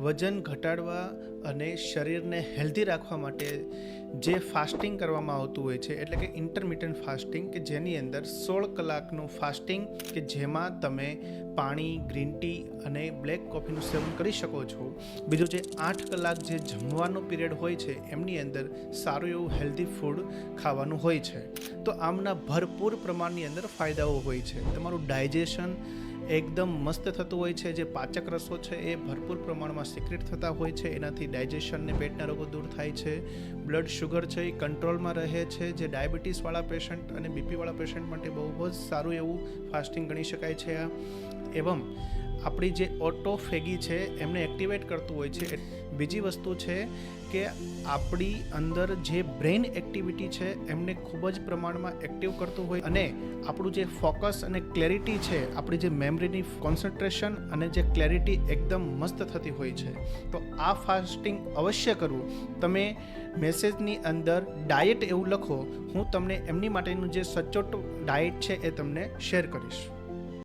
વજન ઘટાડવા અને શરીરને હેલ્ધી રાખવા માટે જે ફાસ્ટિંગ કરવામાં આવતું હોય છે એટલે કે ઇન્ટરમિટન્ટ ફાસ્ટિંગ, કે જેની અંદર 16 કલાકનું ફાસ્ટિંગ કે જેમાં તમે પાણી, ગ્રીન ટી અને બ્લેક કોફીનું સેવન કરી શકો છો. બીજું જે 8 કલાક જે જમવાનો પીરિયડ હોય છે એમની અંદર સારું એવું હેલ્ધી ફૂડ ખાવાનું હોય છે. તો આમના ભરપૂર પ્રમાણની અંદર ફાયદાઓ હોય છે. તમારું ડાયજેશન એકદમ મસ્ત થતું હોય છે. જે પાચક રસો છે એ ભરપૂર પ્રમાણમાં સિક્રેટ થતા હોય છે. એનાથી ડાયજેશન ને પેટના રોગો દૂર થાય છે. બ્લડ શુગર છે એ કંટ્રોલમાં રહે છે. જે ડાયાબિટીસવાળા પેશન્ટ અને બીપીવાળા પેશન્ટ માટે બહુ જ સારું એવું ફાસ્ટિંગ ગણી શકાય છે. એવમ આપણી જે ઓટોફેગી છે એમને એક્ટિવેટ કરતું હોય છે. બીજી વસ્તુ છે કે આપણી અંદર જે બ્રેઇન એક્ટિવિટી છે એમને ખૂબ જ પ્રમાણમાં એક્ટિવ કરતું હોય અને આપણું જે ફોકસ અને ક્લેરિટી છે, આપણી જે મેમરીની કોન્સન્ટ્રેશન અને જે ક્લેરિટી એકદમ મસ્ત થતી હોય છે. તો આ ફાસ્ટિંગ અવશ્ય કરવું. તમે મેસેજની અંદર ડાયટ એવું લખો, હું તમને એમની માટેનું જે સચોટ ડાયટ છે એ તમને શેર કરીશ.